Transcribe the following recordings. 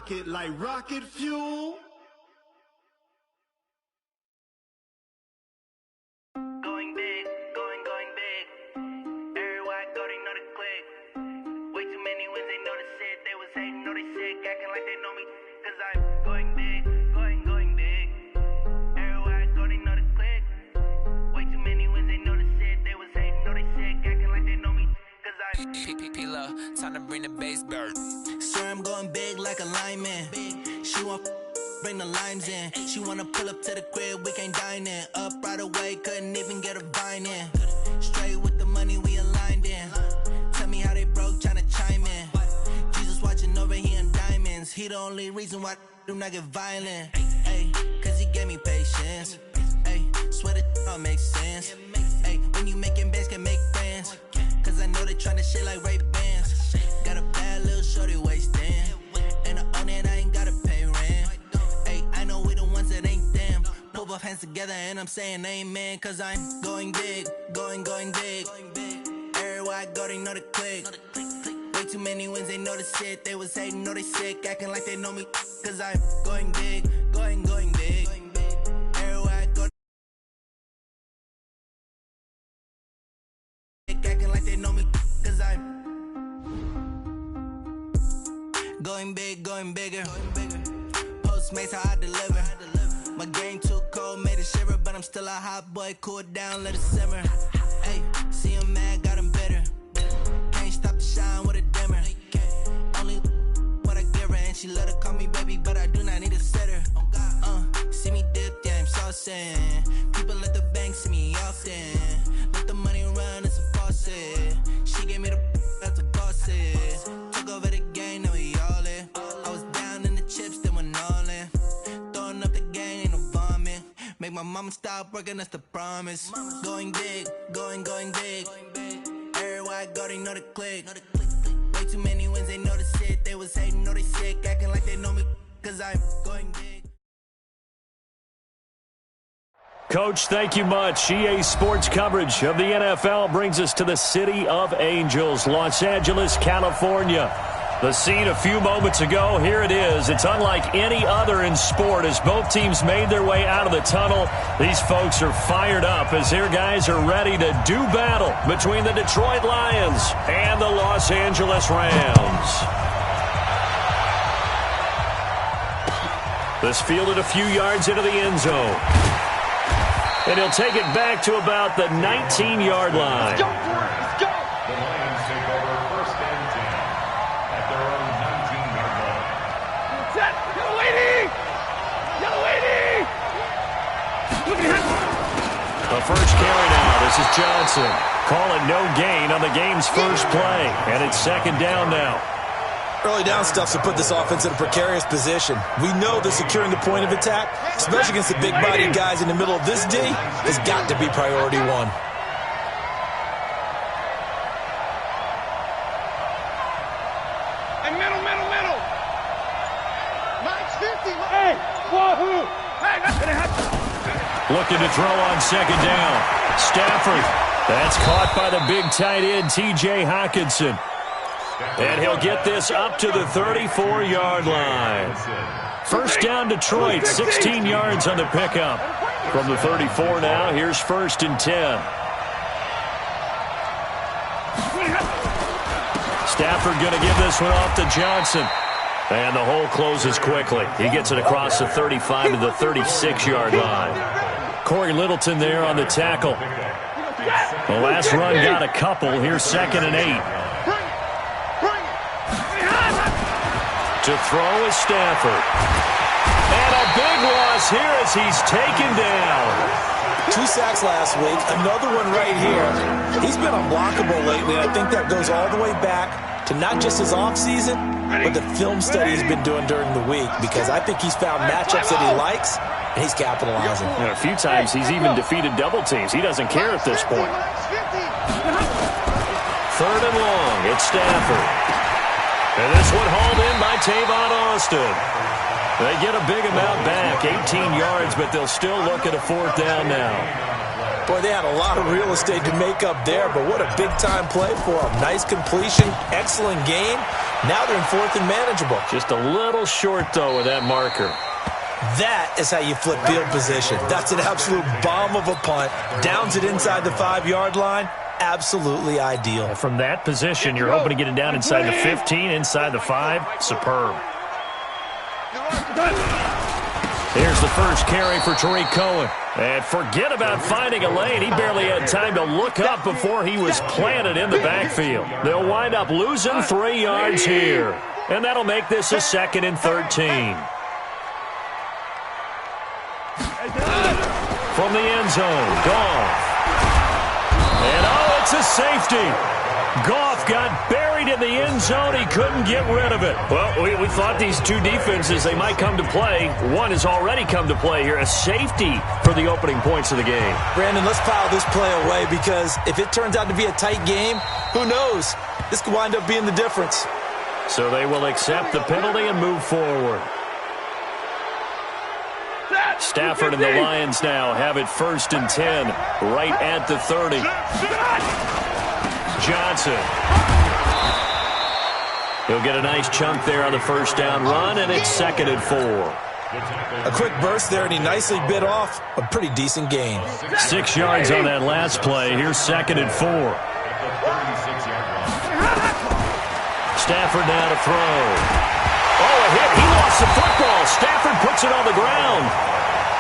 rocket like rocket fuel. Going big, going big. Everywhere I go, they know the click. Way too many wins, they know the shit. They was hating, know they sick, acting like they know me. Cause I'm going big, going big. Everywhere I go, they know the click. Way too many wins, they know the shit. They was hating, know they sick, acting like they know me. Cause I'm P-P-P-Lo, time to bring the bass bird. swear I'm going big like a lineman. She want bring the limes in. She wanna pull up to the crib, we can't dine in. Up right away, couldn't even get a vine in. Straight with the money we aligned in. Tell me how they broke, tryna chime in. Jesus watching over here in diamonds. He the only reason why I do not get violent. Ay, cause he gave me patience. Ay, swear that all makes sense. Ay, when you making bands, can make friends. Cause I know they tryna shit like Ray-Bans. Got a bad little shorty wasting. And I own it, I ain't gotta pay rent. Ay, I know we the ones that ain't them. Pull both hands together and I'm saying amen. Cause I'm going big, going big. Everywhere I go, they know the click. Way too many wins, they know the shit. They was hating, know they sick, acting like they know me. Cause I'm going big, going big. Everywhere I go, acting like they know me. Cause I'm going big, going bigger. Postmates how I deliver. My game too cold, made it shiver, but I'm still a hot boy. Cool it down, let it simmer. Hey, see him mad, got him bitter. Can't stop the shine with a dimmer. Only what I give her, and she let her call me baby, but I do not need a sitter. See me dip, yeah, I'm saucing. People at the bank see me often. Let the money run, it's a faucet. She gave me the that's a boss it. Took over the game, now we all in. I was down in the chips, then went all in. Throwing up the game, ain't no vomit. Make my mama stop working, that's the promise. Going big, going big. Everywhere I go, they know the click. Way too many wins, they know the shit. They was hating, know they sick, acting like they know me. Cause I'm going big. Coach, thank you much. EA Sports coverage of the NFL brings us to the City of Angels, Los Angeles, California. The scene a few moments ago, here it is. It's unlike any other in sport as both teams made their way out of the tunnel. These folks are fired up as their guys are ready to do battle between the Detroit Lions and the Los Angeles Rams. This fielded a few yards into the end zone. And he'll take it back to about the 19-yard line. Let's go for it. Let's go. The Lions take over first and 10 at their own 19-yard line. Set. Yellow lady. Yellow lady. Look at him. The first carry now. This is Johnson. Calling no gain on the game's first play. And it's second down now. Early down stuff to put this offense in a precarious position. We know that securing the point of attack, especially against the big-bodied guys in the middle of this D, has got to be priority one. Hey, middle. Max 50. Hey, wahoo. Hey, that's going to happen. Looking to throw on second down. Stafford. That's caught by the big tight end, T.J. Hockenson. And he'll get this up to the 34-yard line. First down Detroit, 16 yards on the pickup. From the 34 now, here's first and 10. Stafford going to give this one off to Johnson. And the hole closes quickly. He gets it across the 35 to the 36-yard line. Corey Littleton there on the tackle. The last run got a couple. Here's second and 8. To throw is Stafford. And a big loss here as he's taken down. 2 sacks last week, another one right here. He's been unblockable lately, and I think that goes all the way back to not just his offseason, but the film study he's been doing during the week, because I think he's found matchups that he likes, and he's capitalizing. And a few times he's even defeated double teams. He doesn't care at this point. Third and long, it's Stafford. And this one hauled in by Tavon Austin. They get a big amount back, 18 yards, but they'll still look at a fourth down now. Boy, they had a lot of real estate to make up there, but what a big-time play for him. Nice completion, excellent game, Now they're in 4th and manageable. Just a little short, though, with that marker. That is how you flip field position. That's an absolute bomb of a punt. Downs it inside the 5-yard line. Absolutely ideal. And from that position, you're hoping to get it down inside the 15, inside the 5. Superb. Here's the first carry for Tariq Cohen. And forget about finding a lane. He barely had time to look up before he was planted in the backfield. They'll wind up losing 3 yards here. And that'll make this a 2nd and 13. From the end zone, Goff. And oh, it's a safety. Goff got buried in the end zone. He couldn't get rid of it. Well, we thought these two defenses, they might come to play. One has already come to play here. A safety for the opening points of the game. Brandon, let's file this play away because if it turns out to be a tight game, who knows? This could wind up being the difference. So they will accept the penalty and move forward. Stafford and the Lions now have it 1st and 10, right at the 30. Johnson. He'll get a nice chunk there on the 1st down run, and it's 2nd and 4. A quick burst there, and he nicely bit off a pretty decent gain. 6 yards on that last play. Here's 2nd and 4. Stafford now to throw. Oh, a hit. He lost the football. Stafford puts it on the ground.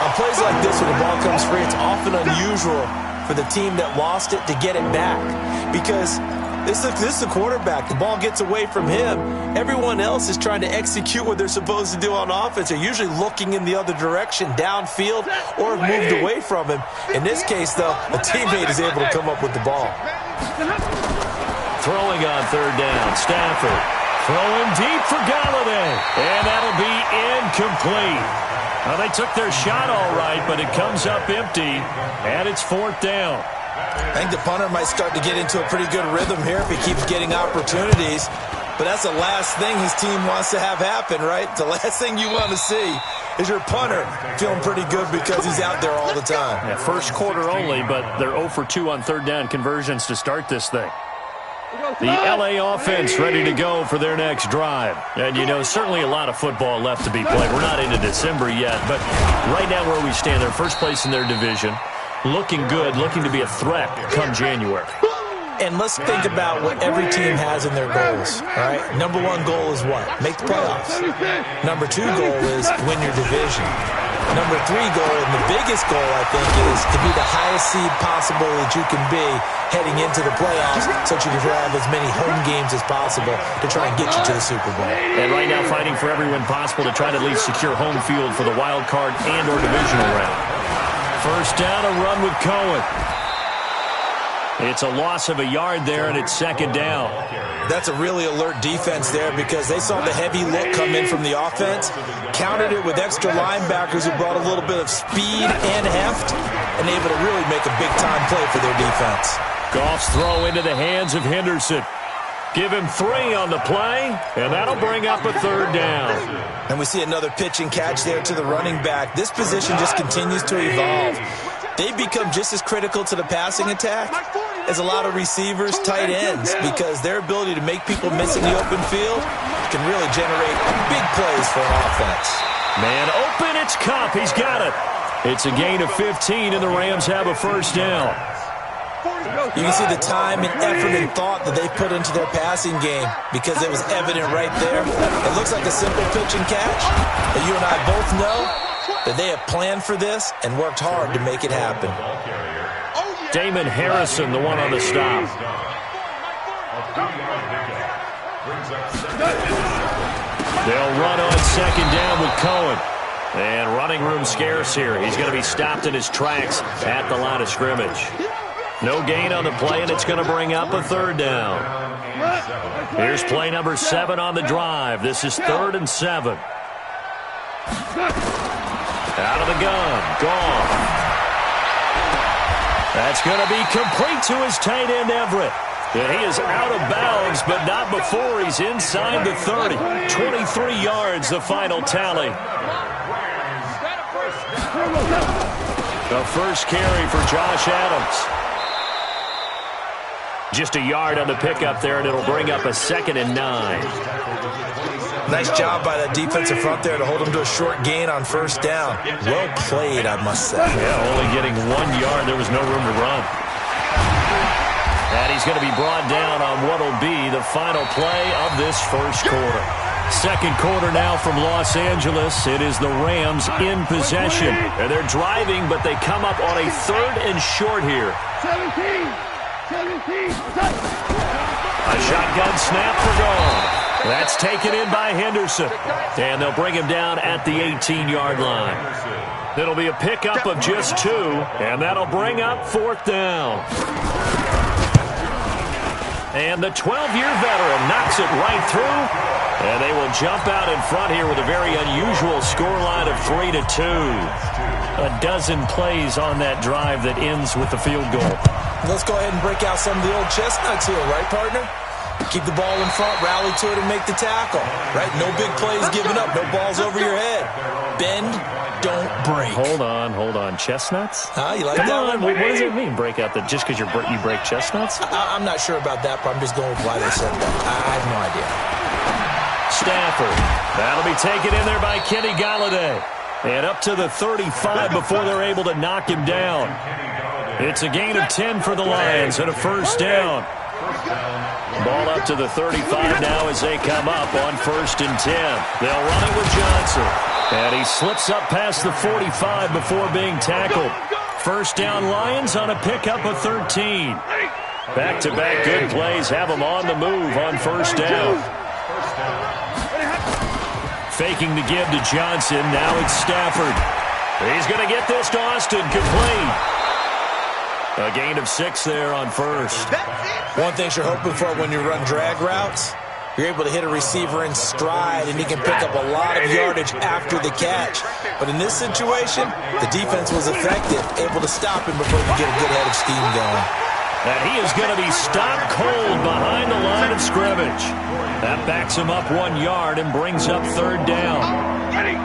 On plays like this, when the ball comes free, it's often unusual for the team that lost it to get it back. Because this is the quarterback. The ball gets away from him. Everyone else is trying to execute what they're supposed to do on offense. They're usually looking in the other direction, downfield, or have moved away from him. In this case, though, a teammate is able to come up with the ball. Throwing on 3rd down, Stafford. Throwing deep for Galladay. And that'll be incomplete. Well, they took their shot all right, but it comes up empty, and it's 4th down. I think the punter might start to get into a pretty good rhythm here if he keeps getting opportunities. But that's the last thing his team wants to have happen, right? The last thing you want to see is your punter feeling pretty good because he's out there all the time. Yeah, 1st quarter only, but they're 0 for 2 on 3rd down conversions to start this thing. The L.A. offense ready to go for their next drive. And, you know, certainly a lot of football left to be played. We're not into December yet, but right now where we stand, they're 1st place in their division. Looking good, looking to be a threat come January. And let's think about what every team has in their goals, all right? Number 1 goal is what? Make the playoffs. Number 2 goal is win your division. Number 3 goal, and the biggest goal, I think, is to be the highest seed possible that you can be heading into the playoffs so that you can have as many home games as possible to try and get you to the Super Bowl. And right now fighting for every win possible to try to at least secure home field for the wild card and or divisional round. 1st down, a run with Cohen. It's a loss of a yard there, and it's 2nd down. That's a really alert defense there because they saw the heavy look come in from the offense, countered it with extra linebackers who brought a little bit of speed and heft, and able to really make a big-time play for their defense. Goff's throw into the hands of Henderson. Give him 3 on the play, and that'll bring up a 3rd down. And we see another pitch and catch there to the running back. This position just continues to evolve. They become just as critical to the passing attack as a lot of receivers, tight ends, because their ability to make people miss in the open field can really generate big plays for an offense. Man open, it's Kupp. He's got it. It's a gain of 15, and the Rams have a 1st down. You can see the time and effort and thought that they put into their passing game because it was evident right there. It looks like a simple pitch and catch, but you and I both know that they have planned for this and worked hard to make it happen. Damon Harrison, the one on the stop. They'll run on 2nd down with Cohen. And running room scarce here. He's going to be stopped in his tracks at the line of scrimmage. No gain on the play, and it's going to bring up a 3rd down. Here's play number 7 on the drive. This is 3rd and 7. Out of the gun. Gone. That's going to be complete to his tight end, Everett. And he is out of bounds, but not before he's inside the 30. 23 yards, the final tally. The first carry for Josh Adams. Just a yard on the pickup there, and it'll bring up a 2nd and 9. Nice job by that defensive front there to hold him to a short gain on 1st down. Well played, I must say. Yeah, only getting 1 yard. There was no room to run. And he's going to be brought down on what will be the final play of this first quarter. Second quarter now from Los Angeles. It is the Rams in possession. And they're driving, but they come up on a 3rd and short here. 17. A shotgun snap for goal. That's taken in by Henderson. And they'll bring him down at the 18-yard line. It'll be a pickup of just 2, and that'll bring up 4th down. And the 12-year veteran knocks it right through. And they will jump out in front here with a very unusual scoreline of 3-2. A dozen plays on that drive that ends with the field goal. Let's go ahead and break out some of the old chestnuts here, right, partner? Keep the ball in front, rally to it, and make the tackle. Right? No big plays given up, no balls over your head. Bend, don't break. Hold on. Chestnuts? You like Come that on. one? What does it mean, break out? Just because you break chestnuts? I'm not sure about that, but I'm just going with why they said that. I have no idea. Stafford. That'll be taken in there by Kenny Golladay. And up to the 35 before they're able to knock him down. It's a gain of 10 for the Lions and a 1st down. Ball up to the 35 now as they come up on 1st and 10. They'll run it with Johnson. And he slips up past the 45 before being tackled. 1st down Lions on a pickup of 13. Back-to-back good plays have them on the move on 1st down. Faking the give to Johnson. Now it's Stafford. He's going to get this to Austin. Complete. A gain of 6 there on 1st. One thing you're hoping for when you run drag routes, you're able to hit a receiver in stride, and he can pick up a lot of yardage after the catch. But in this situation, the defense was effective, able to stop him before he could get a good head of steam going. And he is going to be stopped cold behind the line of scrimmage. That backs him up 1 yard and brings up 3rd down.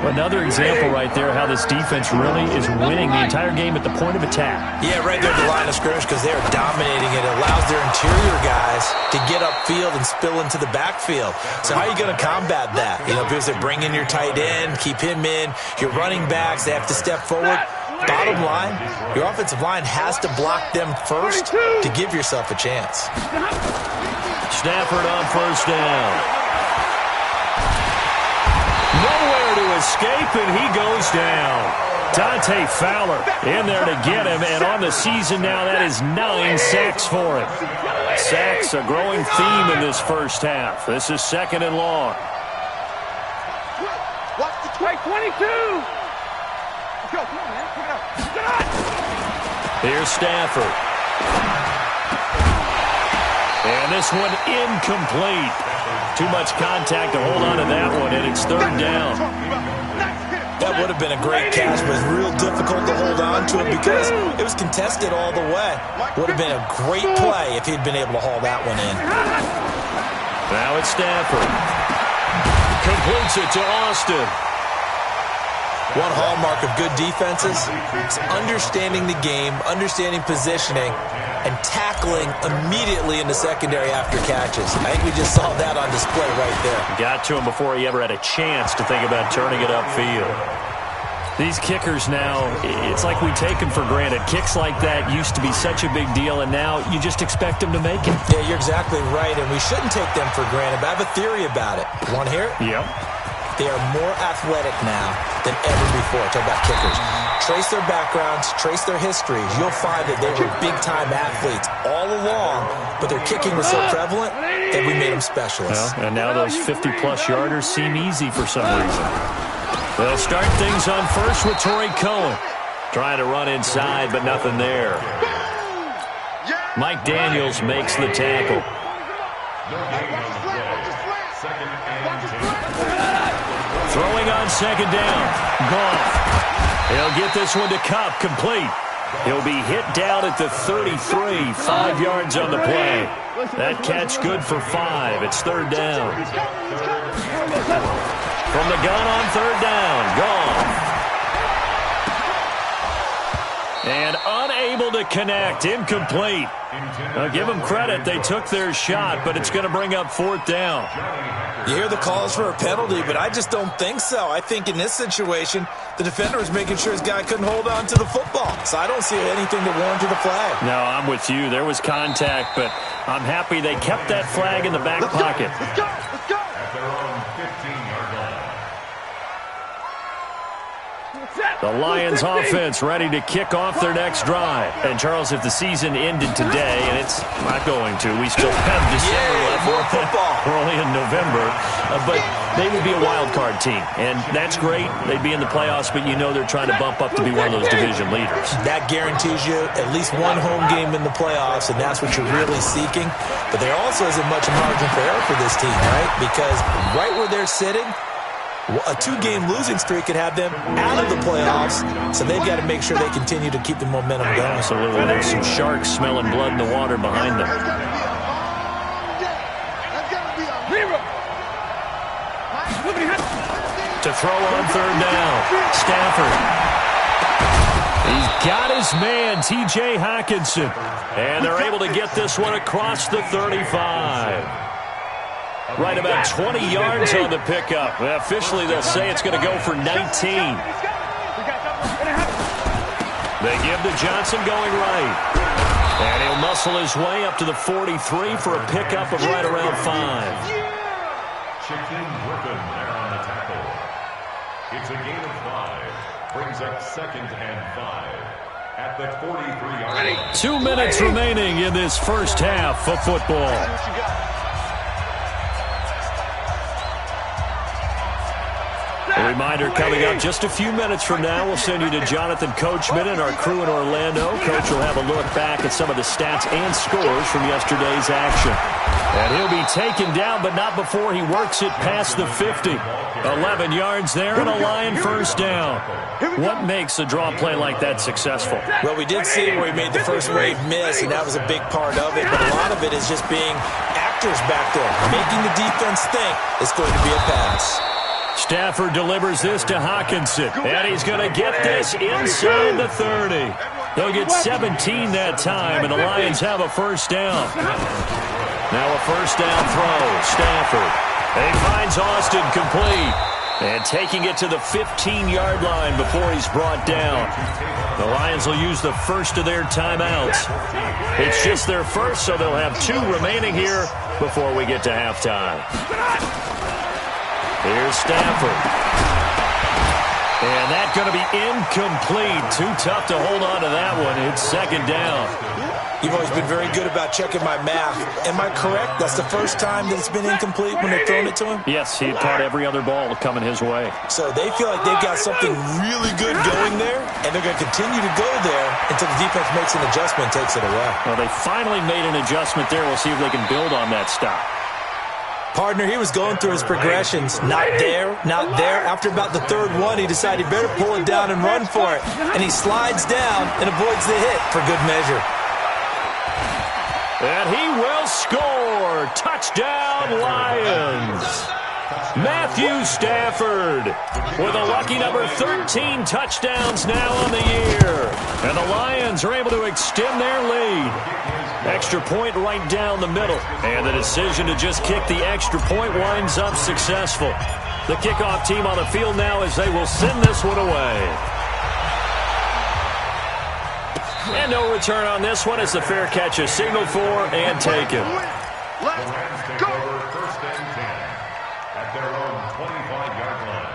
Another example right there how this defense really is winning the entire game at the point of attack. Yeah, right there at the line of scrimmage because they are dominating it. It allows their interior guys to get upfield and spill into the backfield. So how are you going to combat that? Because they bring in your tight end, keep him in. Your running backs, they have to step forward. Bottom line, your offensive line has to block them first to give yourself a chance. Stafford on 1st down. Nowhere to escape, and he goes down. Dante Fowler in there to get him, and on the season now, that is 9 sacks for him. Sacks, a growing theme in this first half. This is 2nd and long. Watch the 22. Go, come on, man. Pick it up. Pick it up. Here's Stafford. And this one incomplete. Too much contact to hold on to that one, and it's 3rd down. That would have been a great catch, but it's real difficult to hold on to it because it was contested all the way. Would have been a great play if he'd been able to haul that one in. Now it's Stafford. Completes it to Austin. One hallmark of good defenses is understanding the game, understanding positioning, and tackling immediately in the secondary after catches. I think we just saw that on display right there. Got to him before he ever had a chance to think about turning it upfield. These kickers now, it's like we take them for granted. Kicks like that used to be such a big deal, and now you just expect them to make it. Yeah, you're exactly right, and we shouldn't take them for granted, but I have a theory about it. You want to hear it? Yep. They are more athletic now than ever before. Talk about kickers. Trace their backgrounds, trace their histories. You'll find that they were big-time athletes all along, but their kicking was so prevalent that we made them specialists. Well, and now those 50-plus yarders seem easy for some reason. They'll start things on 1st with Torrey Cohen. Trying to run inside, but nothing there. Mike Daniels makes the tackle. Throwing on 2nd down. Goff. He'll get this one to Kupp. Complete. He'll be hit down at the 33. 5 yards on the play. That catch good for 5. It's 3rd down. From the gun on 3rd down. Goff. And unable unable to connect. Incomplete. Now, give them credit. They took their shot, but it's going to bring up 4th down. You hear the calls for a penalty, but I just don't think so. I think in this situation, the defender was making sure his guy couldn't hold on to the football. So I don't see anything to warrant the flag. No, I'm with you. There was contact, but I'm happy they kept that flag in the back pocket. Let's go. Let's go. At their own 15-yard line. The Lions offense ready to kick off their next drive. And, Charles, if the season ended today, and it's not going to, we still have December left. More football. We're only in November. But they would be a wild card team. And that's great. They'd be in the playoffs, but you know they're trying to bump up to be one of those division leaders. That guarantees you at least one home game in the playoffs, and that's what you're really seeking. But there also isn't much margin for error for this team, right? Because right where they're sitting, a 2-game losing streak could have them out of the playoffs, so they've got to make sure they continue to keep the momentum going. Absolutely. There's some sharks smelling blood in the water behind them. To throw on 3rd down, Stafford. He's got his man, T.J. Hockenson. And they're able to get this one across the 35. Right about 20 yards on the pickup. Officially, they'll say it's going to go for 19. They give to Johnson going right. And he'll muscle his way up to the 43 for a pickup of right around 5. Shaquem Griffin there on the tackle. It's a gain of 5. Brings up 2nd and 5 at the 43-yard line. 2 minutes remaining in this first half of football. A reminder coming up just a few minutes from now, we'll send you to Jonathan Coachman and our crew in Orlando. Coach will have a look back at some of the stats and scores from yesterday's action. And he'll be taken down, but not before he works it past the 50. 11 yards there and a Lion first down. What makes a draw play like that successful? Well, we did see where he made the first wave miss, and that was a big part of it. But a lot of it is just being actors back there, making the defense think it's going to be a pass. Stafford delivers this to Hockenson, and he's going to get this inside the 30. They'll get 17 that time, and the Lions have a first down. Now a first down throw, Stafford. And he finds Austin complete. And taking it to the 15-yard line before he's brought down. The Lions will use the first of their timeouts. It's just their first, so they'll have 2 remaining here before we get to halftime. Here's Stafford. And that's going to be incomplete. Too tough to hold on to that one. It's 2nd down. You've always been very good about checking my math. Am I correct? That's the first time that it's been incomplete when they've thrown it to him? Yes, he had caught every other ball coming his way. So they feel like they've got something really good going there, and they're going to continue to go there until the defense makes an adjustment and takes it away. Well, they finally made an adjustment there. We'll see if they can build on that stop. Partner, he was going through his progressions. Not there, not there. After about the 3rd one, he decided he better pull it down and run for it. And he slides down and avoids the hit for good measure. And he will score. Touchdown, Lions. Matthew Stafford with a lucky number 13 touchdowns now on the year. And the Lions are able to extend their lead. Extra point right down the middle. And the decision to just kick the extra point winds up successful. The kickoff team on the field now as they will send this one away. And no return on this one as the fair catch is signaled for and taken. Let's go. First and 10 at their own 25-yard line.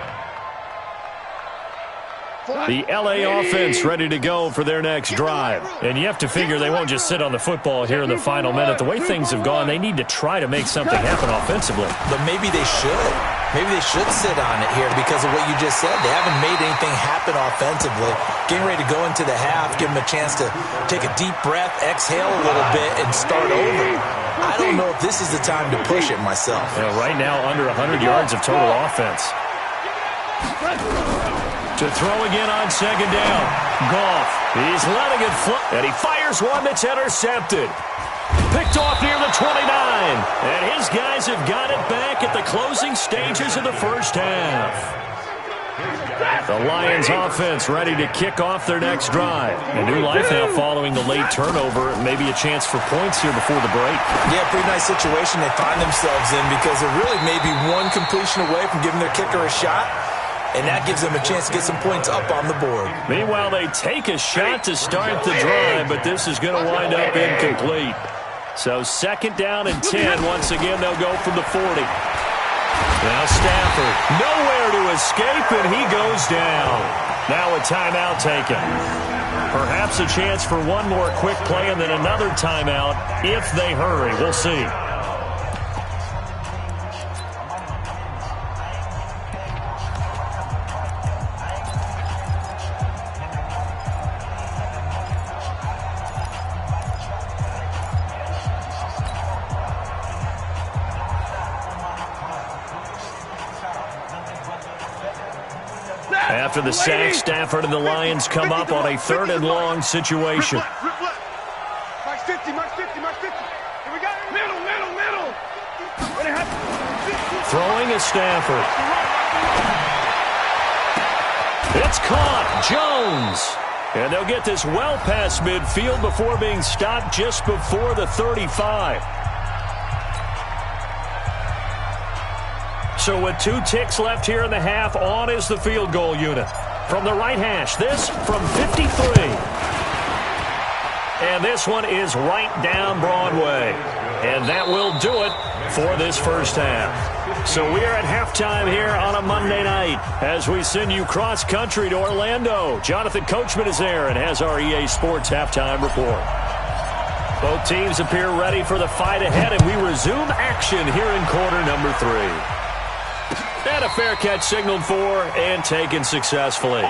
The L.A. offense ready to go for their next drive. And you have to figure they won't just sit on the football here in the final minute. The way things have gone, they need to try to make something happen offensively. But maybe they should. Maybe they should sit on it here because of what you just said. They haven't made anything happen offensively. Getting ready to go into the half, give them a chance to take a deep breath, exhale a little bit, and start over. I don't know if this is the time to push it myself. Right now, under 100 yards of total offense. To throw again on 2nd down. Goff. He's letting it fly. And he fires one that's intercepted. Picked off near the 29. And his guys have got it back at the closing stages of the first half. The Lions offense ready to kick off their next drive. A new life now following the late turnover. Maybe a chance for points here before the break. Yeah, pretty nice situation they find themselves in because they're really maybe one completion away from giving their kicker a shot. And that gives them a chance to get some points up on the board. Meanwhile, they take a shot to start the drive, but this is going to wind up incomplete. So 2nd down and 10. Once again, they'll go from the 40. Now Stafford, nowhere to escape, and he goes down. Now a timeout taken. Perhaps a chance for one more quick play and then another timeout if they hurry. We'll see. After the sack, Stafford and the Lions come up on a 3rd and long situation. Mark 50, Mark 50, Mark 50. Here we go. Middle. Throwing is Stafford. It's caught. Jones. And they'll get this well past midfield before being stopped just before the 35. So with 2 ticks left here in the half, on is the field goal unit. From the right hash, this from 53. And this one is right down Broadway. And that will do it for this first half. So we are at halftime here on a Monday night as we send you cross-country to Orlando. Jonathan Coachman is there and has our EA Sports halftime report. Both teams appear ready for the fight ahead, and we resume action here in quarter number 3. And a fair catch signaled for and taken successfully.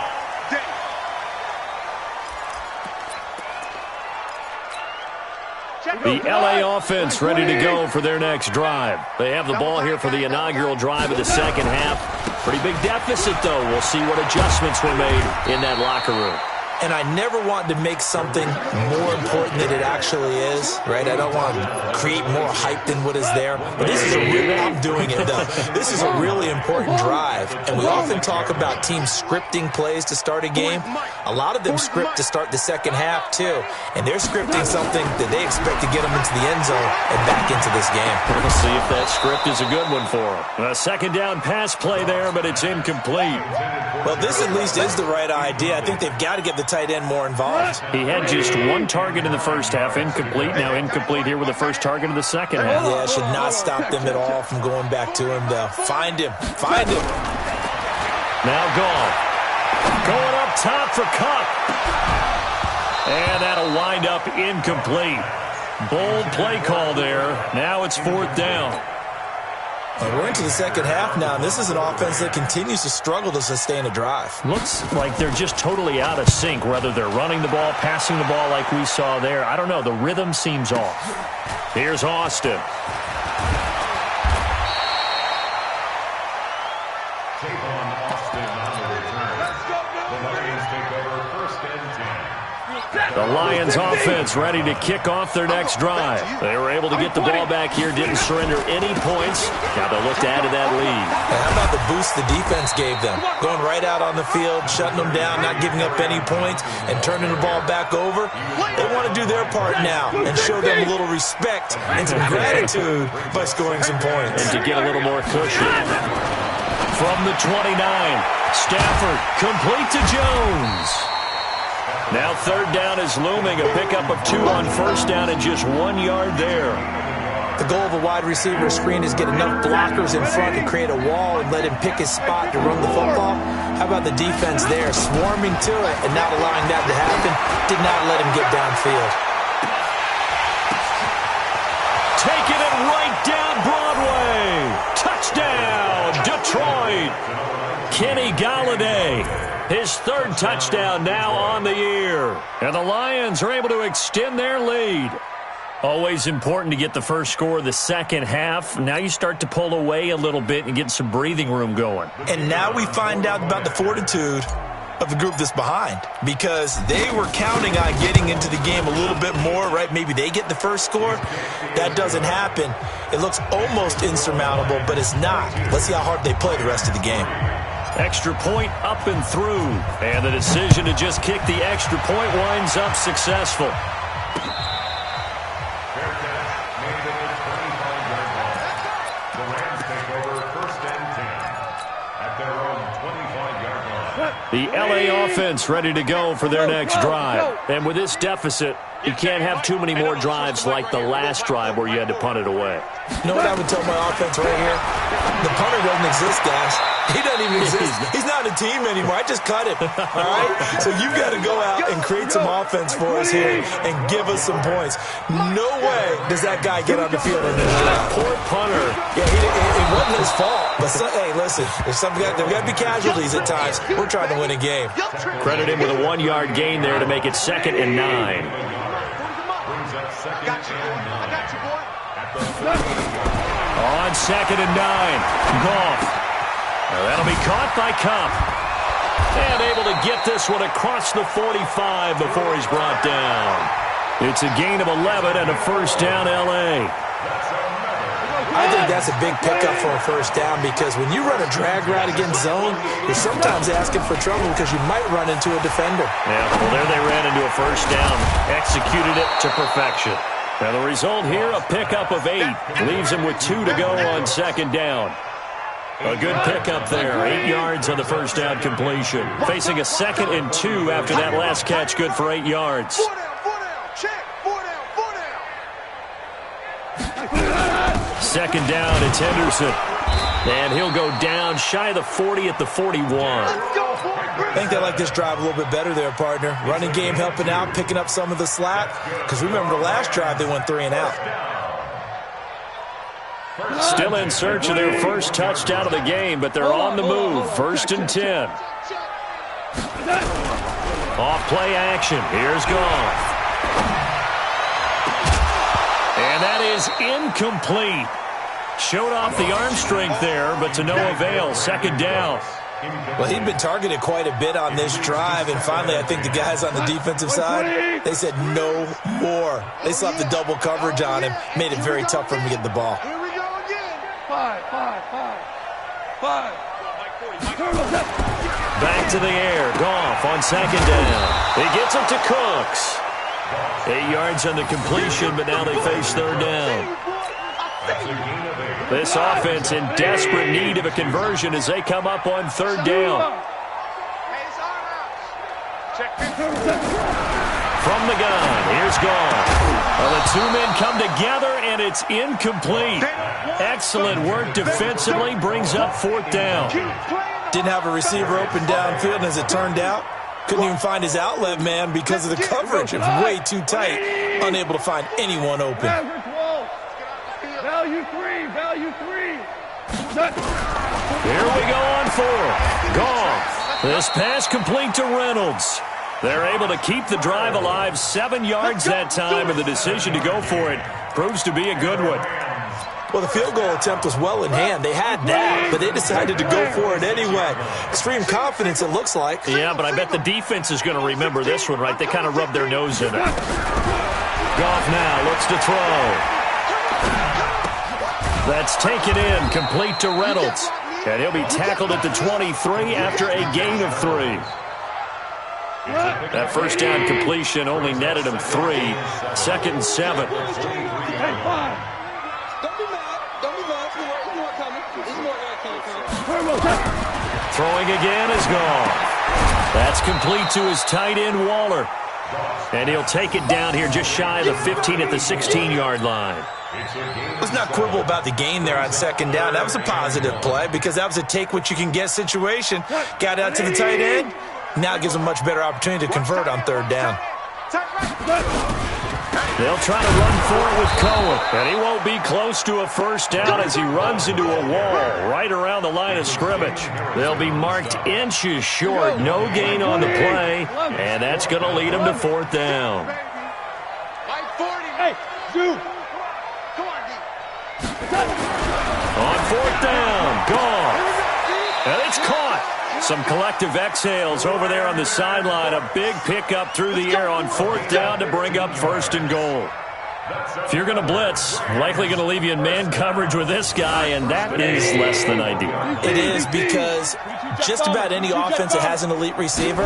The LA offense ready to go for their next drive. They have the ball here for the inaugural drive of the second half. Pretty big deficit, though. We'll see what adjustments were made in that locker room. And I never want to make something more important than it actually is, right? I don't want to create more hype than what is there. But this is I'm doing it, though. This is a really important drive. And we often talk about teams scripting plays to start a game. A lot of them script to start the second half, too. And they're scripting something that they expect to get them into the end zone and back into this game. We'll see if that script is a good one for them. A 2nd down pass play there, but it's incomplete. Well, this at least is the right idea. I think they've got to get the tight end more involved. He had just 1 target in the first half, incomplete. Now incomplete here with the first target of the second half. Yeah, it should not stop them at all from going back to him, though. Find him. Now Goff. Going up top for Kupp. And that'll wind up incomplete. Bold play call there. Now it's 4th down. We're into the second half now, and this is an offense that continues to struggle to sustain a drive. Looks like they're just totally out of sync, whether they're running the ball, passing the ball like we saw there. I don't know. The rhythm seems off. Here's Austin. The Lions offense ready to kick off their next drive. They were able to get the ball back here, didn't surrender any points. Now they'll look to add to that lead. And how about the boost the defense gave them? Going right out on the field, shutting them down, not giving up any points, and turning the ball back over. They want to do their part now and show them a little respect and some gratitude by scoring some points. And to get a little more cushion. From the 29, Stafford complete to Jones. Now 3rd down is looming, a pickup of 2 on 1st down and just 1 yard there. The goal of a wide receiver screen is get enough blockers in front to create a wall and let him pick his spot to run the football. How about the defense there, swarming to it and not allowing that to happen? Did not let him get downfield. Taking it right down Broadway. Touchdown, Detroit. Kenny Golladay. His 3rd touchdown now on the year. And the Lions are able to extend their lead. Always important to get the first score of the second half. Now you start to pull away a little bit and get some breathing room going. And now we find out about the fortitude of the group that's behind, because they were counting on getting into the game a little bit more, right? Maybe they get the first score. That doesn't happen. It looks almost insurmountable, but it's not. Let's see how hard they play the rest of the game. Extra point up and through. And the decision to just kick the extra point winds up successful. The Rams take over 1st and 10 at their own 25-yard line. The LA offense ready to go for their next drive. And with this deficit, you can't have too many more drives like the last drive where you had to punt it away. You know what I would tell my offense right here? The punter doesn't exist, guys. He doesn't even exist. He's not a team anymore. I just cut him. All right? So you've got to go out and create some offense for us here and give us some points. No way does that guy get on the field in this drive. Poor punter. Yeah, it wasn't his fault. But, hey, listen, there's got to be casualties at times. We're trying to win a game. Credit him with a 1-yard gain there to make it 2nd and 9. On 2nd and 9, Goff. That'll be caught by Kupp. And able to get this one across the 45 before he's brought down. It's a gain of 11 and a 1st down, L.A. I think that's a big pickup for a 1st down because when you run a drag route against zone, you're sometimes asking for trouble because you might run into a defender. Yeah, well, there they ran into a 1st down. Executed it to perfection. Now the result here, a pickup of 8. Leaves him with 2 to go on 2nd down. A good pickup there. 8 yards on the 1st down completion. Facing a 2nd and 2 after that last catch, good for 8 yards. 4 down, check. 4 down. 2nd down, it's Henderson. And he'll go down shy of the 40 at the 41. I think they like this drive a little bit better there, partner. Running game helping out, picking up some of the slack. Because remember the last drive, they went 3 and out. Still in search of their first touchdown of the game, but they're on the move. 1st and 10. Off play action. Here's Goff. And that is incomplete. Showed off the arm strength there, but to no avail. 2nd down. Well, he'd been targeted quite a bit on this drive, and finally I think the guys on the defensive side, they said no more. They slapped the double coverage on him, made it very tough for him to get the ball. Here we go again. 5. Back to the air. Goff on 2nd down. He gets it to Cooks. 8 yards on the completion, but now they face 3rd down. This offense in desperate need of a conversion as they come up on 3rd down. From the gun, here's Goff. Well, the 2 men come together, and it's incomplete. Excellent work defensively, brings up 4th down. Didn't have a receiver open downfield, and as it turned out, couldn't even find his outlet man because of the coverage. It was way too tight, unable to find anyone open. Value 3. Here we go on 4th. Goff. This pass complete to Reynolds. They're able to keep the drive alive. 7 yards that time, and the decision to go for it proves to be a good one. Well, the field goal attempt was well in hand. They had that, but they decided to go for it anyway. Extreme confidence, it looks like. Yeah, but I bet the defense is going to remember this one, right? They kind of rubbed their nose in it. Goff now looks to throw. That's taken in, complete to Reynolds. And he'll be tackled at the 23 after a gain of 3. That 1st down completion only netted him 3. 2nd and 7. Throwing again is Goff. That's complete to his tight end, Waller. And he'll take it down here just shy of the 15 at the 16-yard line. Let's not quibble about the gain there on 2nd down. That was a positive play because that was a take-what-you-can-get situation. Got out to the tight end. Now it gives them a much better opportunity to convert on 3rd down. They'll try to run for it with Cohen, and he won't be close to a 1st down as he runs into a wall right around the line of scrimmage. They'll be marked inches short, no gain on the play, and that's going to lead them to 4th down. On 4th down, Goff, and it's caught. Some collective exhales over there on the sideline. A big pickup through the air on 4th down to bring up 1st and goal. If you're going to blitz, likely going to leave you in man coverage with this guy, and that is less than ideal. It is, because just about any offense that has an elite receiver,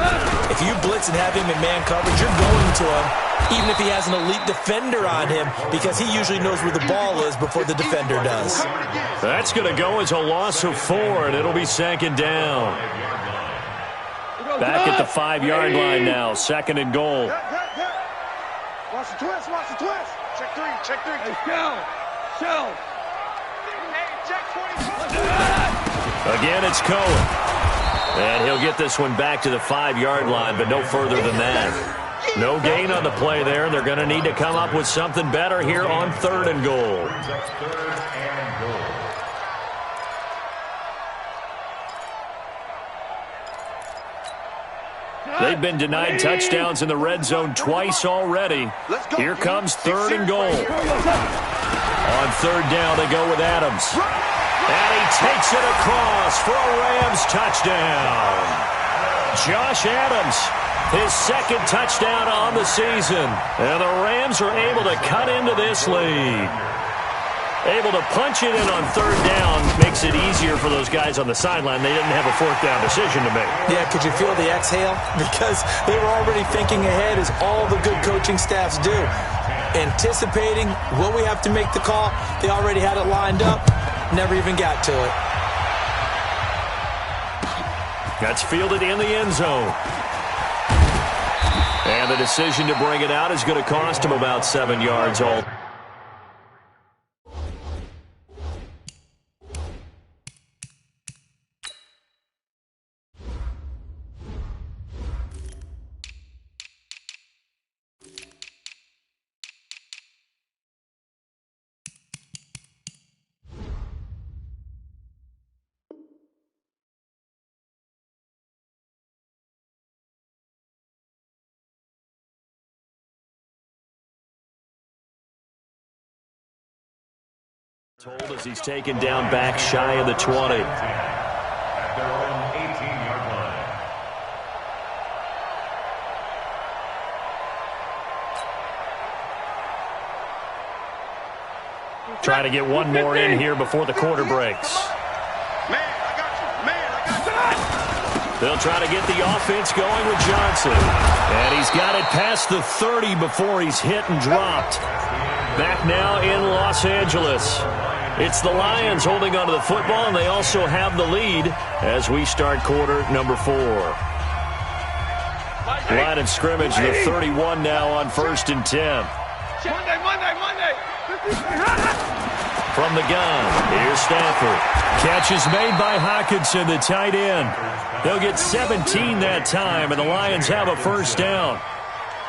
if you blitz and have him in man coverage, you're going to him, even if he has an elite defender on him, because he usually knows where the ball is before the defender does. That's going to go as a loss of 4, and it'll be second down. Back at the 5-yard line now, second and goal. Watch the twist, watch the twist. Check 3, check 3. Hey, show. Hey, check 20. Again, it's Cohen. And he'll get this one back to the 5-yard line, but no further than that. No gain on the play there. They're going to need to come up with something better here on 3rd and goal. They've been denied touchdowns in the red zone twice already. Here comes 3rd and goal. On 3rd down, they go with Adams. And he takes it across for a Rams touchdown. Josh Adams, his 2nd touchdown on the season. And the Rams are able to cut into this lead. Able to punch it in on 3rd down makes it easier for those guys on the sideline. They didn't have a 4th down decision to make. Yeah, could you feel the exhale? Because they were already thinking ahead, as all the good coaching staffs do. Anticipating, will we have to make the call? They already had it lined up. Never even got to it. That's fielded in the end zone. And the decision to bring it out is going to cost him about 7 yards all. Told as he's taken down back shy of the 20. At their own 18-yard line. Trying to get one more in here before the quarter breaks. Man, I got you. Man, I got you. They'll try to get the offense going with Johnson. And he's got it past the 30 before he's hit and dropped. Back now in Los Angeles. It's the Lions holding onto the football, and they also have the lead as we start quarter number 4. Line of scrimmage, the 31 now on 1st and 10. Monday. From the gun, here's Stafford. Catch is made by Hockenson, the tight end. They'll get 17 that time, and the Lions have a 1st down.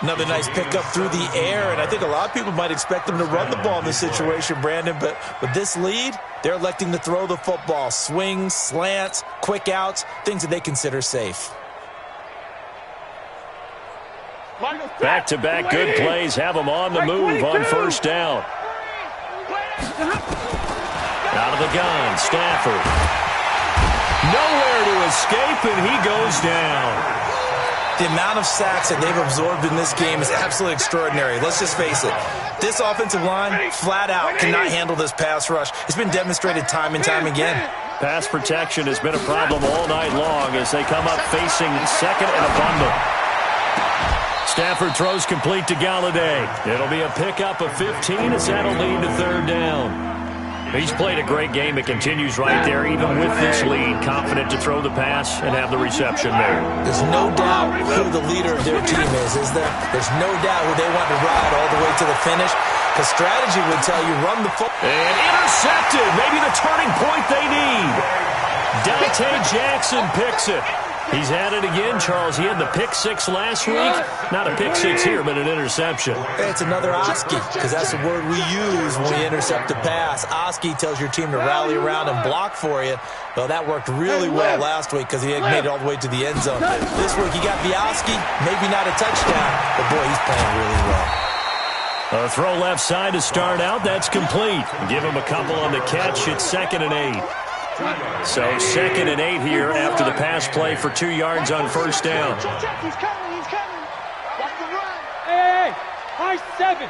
Another nice pickup through the air, and I think a lot of people might expect them to run the ball in this situation, Brandon, but with this lead, they're electing to throw the football. Swings, slants, quick outs, things that they consider safe. Back-to-back good plays have them on the move on 1st down. Out of the gun, Stafford. Nowhere to escape, and he goes down. The amount of sacks that they've absorbed in this game is absolutely extraordinary. Let's just face it. This offensive line, flat out, cannot handle this pass rush. It's been demonstrated time and time again. Pass protection has been a problem all night long as they come up facing 2nd and a bundle. Stafford throws complete to Galladay. It'll be a pickup of 15 as that'll lead to 3rd down. He's played a great game. It continues right there, even with this lead. Confident to throw the pass and have the reception made. There's no doubt who the leader of their team is there? There's no doubt who they want to ride all the way to the finish. Because strategy would tell you run the football. And intercepted. Maybe the turning point they need. Dante Jackson picks it. He's at it again, Charles. He had the pick 6 last week. Not a pick 6 here, but an interception. It's another Oski, because that's the word we use when we intercept a pass. Oski tells your team to rally around and block for you. Well, that worked really well last week because he had made it all the way to the end zone. This week, you got Oski, maybe not a touchdown, but boy, he's playing really well. A throw left side to start out. That's complete. Give him a couple on the catch. It's 2nd and 8. So 2nd and 8 here after the pass play for 2 yards on 1st down. He's coming. Watch the run. Hey, high 7.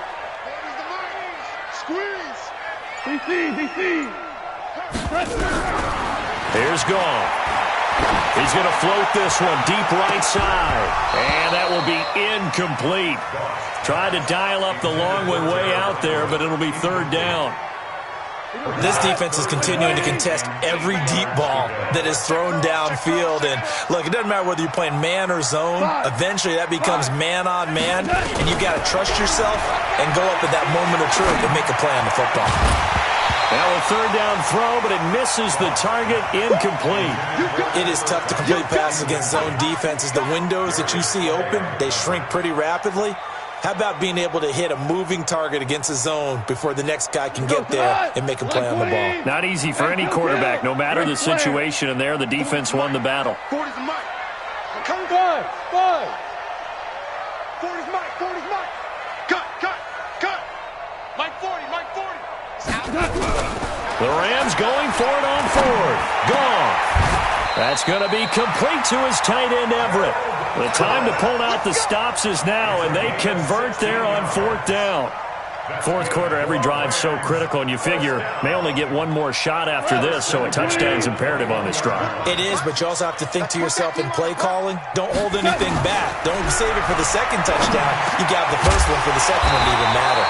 Squeeze. DC. Here's Goff. He's going to float this one deep right side. And that will be incomplete. Tried to dial up the long one way out there, but it'll be third down. This defense is continuing to contest every deep ball that is thrown downfield. And, look, it doesn't matter whether you're playing man or zone. Eventually, that becomes man-on-man, and you've got to trust yourself and go up at that moment of truth and make a play on the football. Now a third down throw, but it misses the target, incomplete. It is tough to complete passes against zone defenses. The windows that you see open, they shrink pretty rapidly. How about being able to hit a moving target against a zone before the next guy can get there and make a play on the ball? Not easy for any quarterback, no matter the situation, and there the defense won the battle. 40's Mike. Come on. 40's Mike. Cut. Mike 40. The Rams going for it on fourth. Goff. That's going to be complete to his tight end, Everett. The time to pull out the stops is now, and they convert there on fourth down. Fourth quarter, every drive so critical, and you figure may only get one more shot after this, so a touchdown's imperative on this drive. It is, but you also have to think to yourself in play calling, don't hold anything back. Don't save it for the second touchdown. You got the first one for the second one to even matter.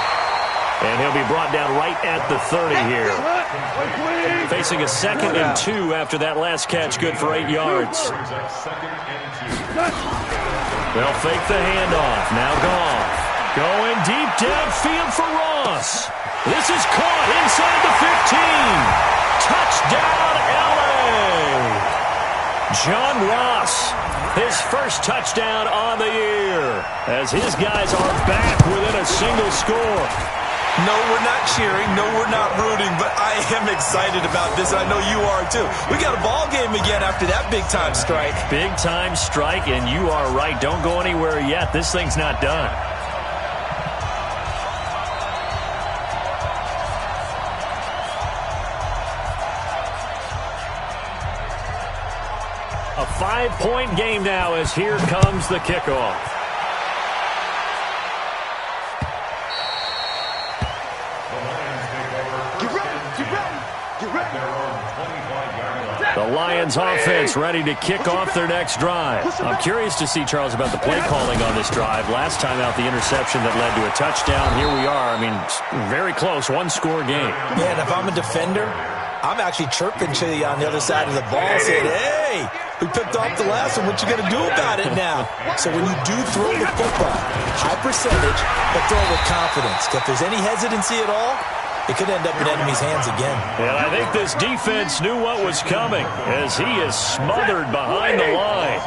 And he'll be brought down right at the 30 here. Facing a 2nd and 2 after that last catch, good for 8 yards. They'll fake the handoff. Now Goff. Going deep downfield for Ross. This is caught inside the 15. Touchdown, L.A. John Ross, his first touchdown on the year, as his guys are back within a single score. No, we're not cheering. No, we're not rooting, but I am excited about this. I know you are, too. We got a ball game again after that big-time strike. Big-time strike, and you are right. Don't go anywhere yet. This thing's not done. A 5-point game now as here comes the kickoff. The Lions offense ready to kick off their next drive. I'm curious to see, Charles, about the play calling on this drive. Last time out, the interception that led to a touchdown. Here we are. I mean, very close, one-score game. Yeah, and if I'm a defender, I'm actually chirping to you on the other side of the ball saying, hey, we picked off the last one. What you going to do about it now? So when you do throw the football, high percentage, but throw it with confidence. If there's any hesitancy at all, it could end up in enemy's hands again. And I think this defense knew what was coming as he is smothered behind the line.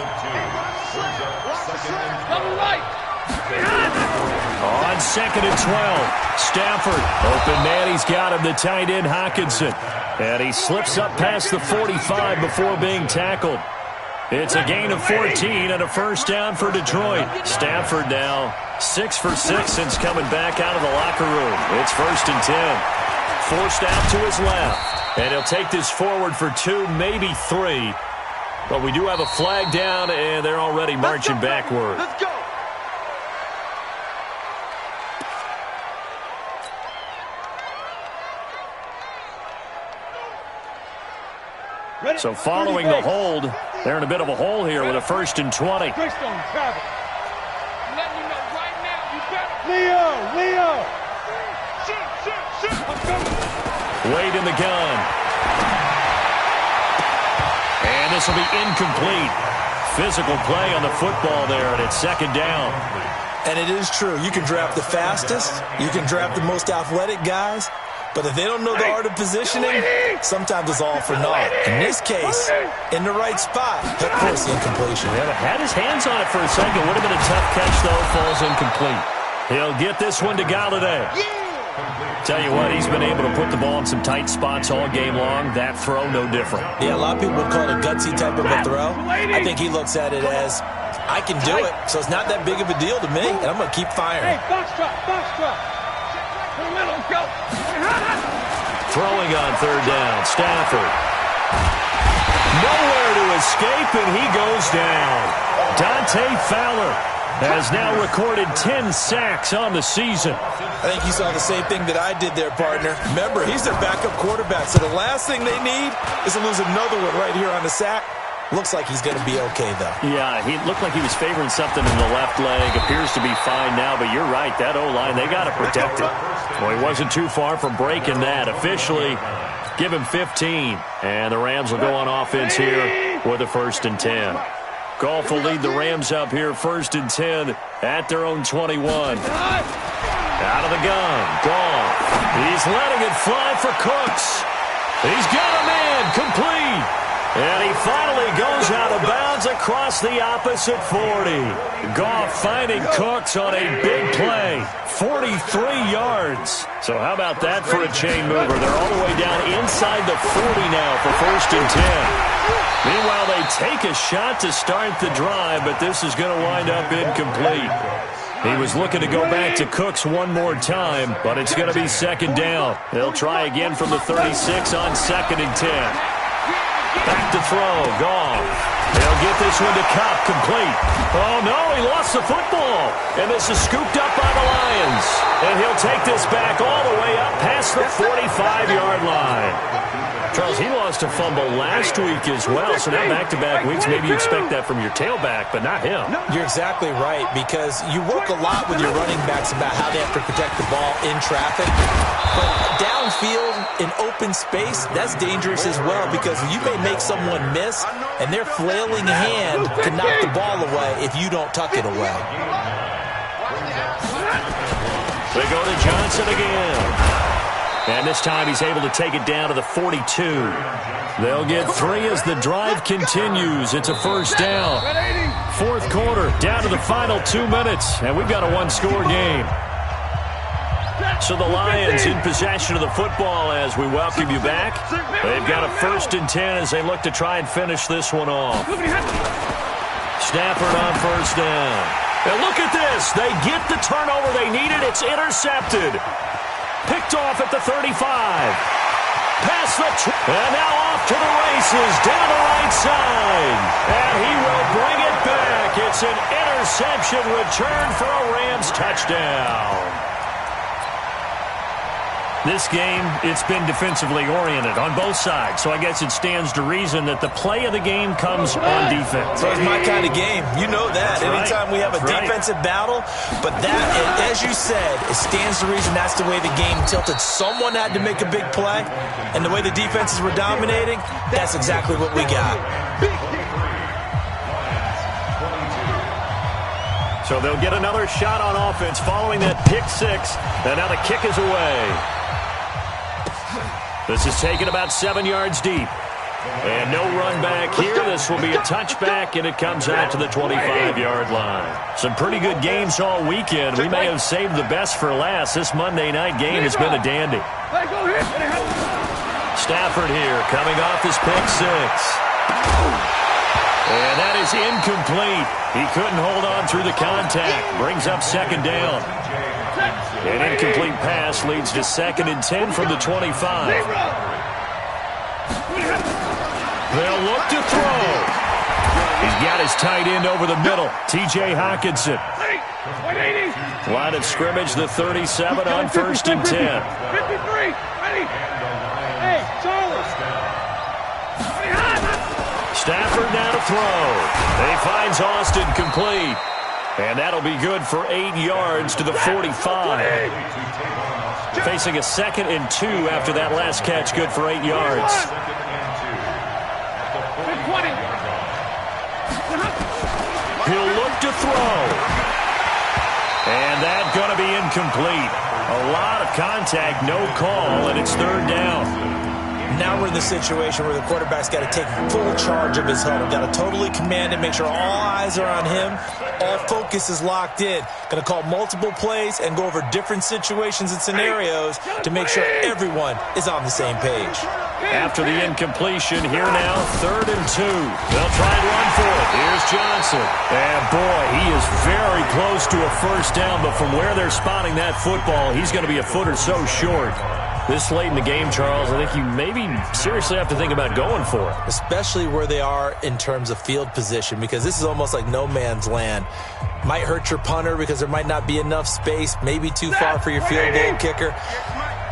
On 2nd and 12, Stafford. Open man, he's got him, the tight end Hockenson. And he slips up past the 45 before being tackled. It's a gain of 14 and a first down for Detroit. Stafford now 6 for 6 since coming back out of the locker room. It's 1st and 10. Forced out to his left. And he'll take this forward for 2, maybe 3. But we do have a flag down, and they're already marching backward. Let's go. So following the hold, they're in a bit of a hole here with a 1st and 20. Leo. Wade in the gun. And this will be incomplete. Physical play on the football there, and it's 2nd down. And it is true. You can draft the fastest. You can draft the most athletic guys. But if they don't know the art of positioning, sometimes it's all for naught. In this case, in the right spot, of course, the incompletion. Yeah, had his hands on it for a second. Would have been a tough catch, though. Falls incomplete. He'll get this one to Galladay. Tell you what, he's been able to put the ball in some tight spots all game long. That throw, no different. Yeah, a lot of people would call it a gutsy type of a throw. I think he looks at it as, I can do it, so it's not that big of a deal to me, and I'm going to keep firing. Hey, box drop. In the middle, go. Throwing on 3rd down, Stafford. Nowhere to escape, and he goes down. Dante Fowler has now recorded 10 sacks on the season. I think you saw the same thing that I did there, partner. Remember, he's their backup quarterback, so the last thing they need is to lose another one right here on the sack. Looks like he's going to be okay, though. Yeah, he looked like he was favoring something in the left leg. Appears to be fine now, but you're right. That O-line, they got to protect it. Well, he wasn't too far from breaking that. Officially, give him 15. And the Rams will go on offense here with a 1st and 10. Goff will lead the Rams up here 1st and 10 at their own 21. Out of the gun, Goff. He's letting it fly for Cooks. He's got him in, complete. And he finally goes out of bounds across the opposite 40. Goff finding Cooks on a big play. 43 yards. So how about that for a chain mover? They're all the way down inside the 40 now for 1st and 10. Meanwhile, they take a shot to start the drive, but this is going to wind up incomplete. He was looking to go back to Cooks one more time, but it's going to be 2nd down. They'll try again from the 36 on 2nd and 10. Back to throw, Goff. They'll get this one to Cobb, complete. Oh, no, he lost the football. And this is scooped up by the Lions. And he'll take this back all the way up past the 45-yard line. Charles, he lost a fumble last week as well, so now back-to-back weeks, maybe you expect that from your tailback, but not him. You're exactly right, because you work a lot with your running backs about how they have to protect the ball in traffic. But downfield, in open space, that's dangerous as well, because you may make someone miss, and their flailing hand can knock the ball away if you don't tuck it away. They go to Johnson again. And this time he's able to take it down to the 42. They'll get 3 as the drive continues. It's a 1st down. 4th quarter, down to the final 2 minutes. And we've got a 1-score game. So the Lions in possession of the football as we welcome you back. They've got a 1st and 10 as they look to try and finish this one off. Stafford on 1st down. And look at this. They get the turnover they needed. It's intercepted. Picked off at the 35. Past the and now off to the races down the right side. And he will bring it back. It's an interception return for a Rams touchdown. This game, it's been defensively oriented on both sides, so I guess it stands to reason that the play of the game comes on defense. So it's my kind of game. You know that. Anytime we have a defensive battle, but that, as you said, it stands to reason that's the way the game tilted. Someone had to make a big play, and the way the defenses were dominating, that's exactly what we got. So they'll get another shot on offense following that pick 6, and now the kick is away. This is taken about 7 yards deep. And no run back here. This will be a touchback, and it comes out to the 25-yard line. Some pretty good games all weekend. We may have saved the best for last. This Monday night game has been a dandy. Stafford here coming off his pick 6. And that is incomplete. He couldn't hold on through the contact. Brings up 2nd down. An incomplete pass leads to 2nd and 10 from the 25. They'll look to throw. He's got his tight end over the middle, T.J. Hockenson. Line of scrimmage, the 37 on 1st and 10. 53, ready. Hey, Charles. Stafford now to throw. He finds Austin complete. And that'll be good for 8 yards to the 45. Facing a 2nd and 2 after that last catch, good for 8 yards. He'll look to throw. And that's going to be incomplete. A lot of contact, no call, and it's 3rd down. Now we're in the situation where the quarterback's got to take full charge of his huddle. Got to totally command it, make sure all eyes are on him. All focus is locked in. Going to call multiple plays and go over different situations and scenarios to make sure everyone is on the same page. After the incompletion, here now, 3rd and 2. They'll try and run for it. Here's Johnson. And boy, he is very close to a 1st down, but from where they're spotting that football, he's going to be a foot or so short. This late in the game, Charles, I think you maybe seriously have to think about going for it. Especially where they are in terms of field position, because this is almost like no man's land. Might hurt your punter because there might not be enough space, maybe too far for your field goal kicker.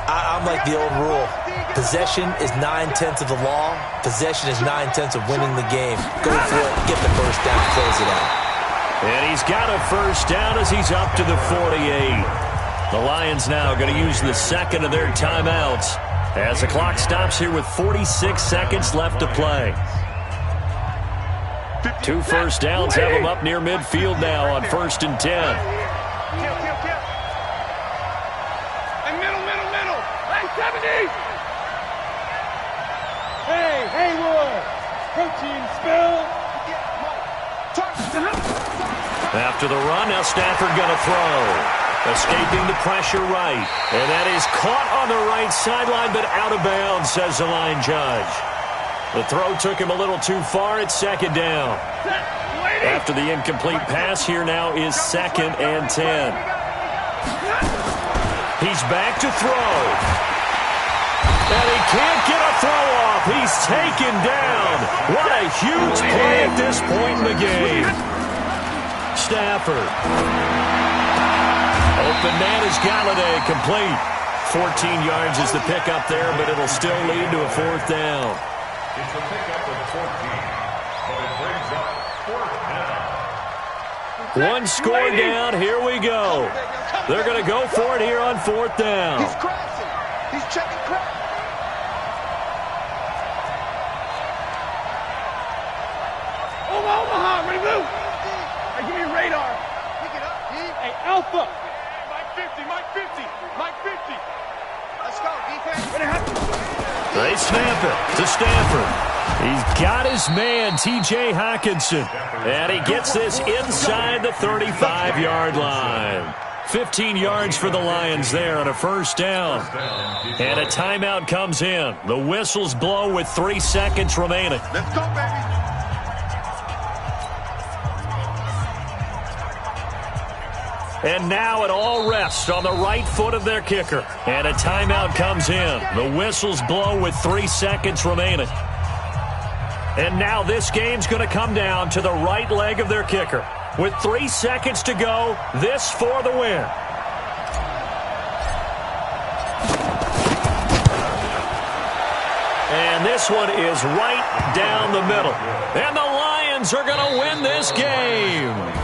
I'm like the old rule. Possession is 9/10 of the law. Possession is 9/10 of winning the game. Go for it, get the first down, close it out. And he's got a first down as he's up to the 48. The Lions now going to use the second of their timeouts as the clock stops here with 46 seconds left to play. 2 first downs have them up near midfield now on 1st and 10. And middle. Hey, 70! Hey, Haywood! Protein spill! After the run, now Stafford going to throw. Escaping the pressure right. And that is caught on the right sideline, but out of bounds, says the line judge. The throw took him a little too far. It's 2nd down. After the incomplete pass, here now is 2nd and 10. He's back to throw. And he can't get a throw off. He's taken down. What a huge play at this point in the game. Stafford. Open man is Galladay, complete. 14 yards is the pickup there, but it'll still lead to a 4th down. It's a pickup of 14, but it brings up 4th down. One score down, here we go. They're going to go for it here on 4th down. He's crashing. He's checking crash. Omaha, ready to move. Hey, give me a radar. Pick it up, Hey, Alpha. Mike 50. Let's go, defense. They snap it to Stafford. He's got his man, T.J. Hockenson. And he gets this inside the 35-yard line. 15 yards for the Lions there on a 1st down. And a timeout comes in. The whistles blow with 3 seconds remaining. Let's go, baby. And now it all rests on the right foot of their kicker. And a timeout comes in. The whistles blow with 3 seconds remaining. And now this game's going to come down to the right leg of their kicker. With 3 seconds to go, this for the win. And this one is right down the middle. And the Lions are going to win this game.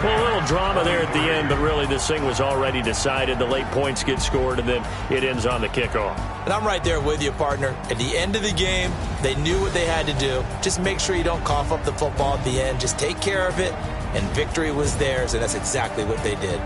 Well, a little drama there at the end, but really this thing was already decided. The late points get scored, and then it ends on the kickoff. And I'm right there with you, partner. At the end of the game, they knew what they had to do. Just make sure you don't cough up the football at the end. Just take care of it, and victory was theirs, and that's exactly what they did.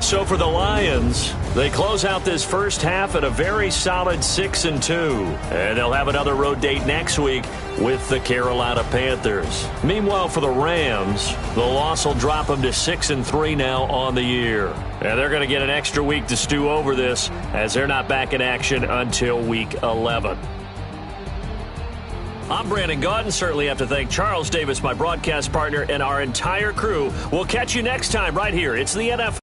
So for the Lions, they close out this first half at a very solid 6-2. And they'll have another road date next week with the Carolina Panthers. Meanwhile, for the Rams, the loss will drop them to 6-3 now on the year. And they're going to get an extra week to stew over this as they're not back in action until week 11. I'm Brandon Gaudin. Certainly have to thank Charles Davis, my broadcast partner, and our entire crew. We'll catch you next time right here. It's the NFL.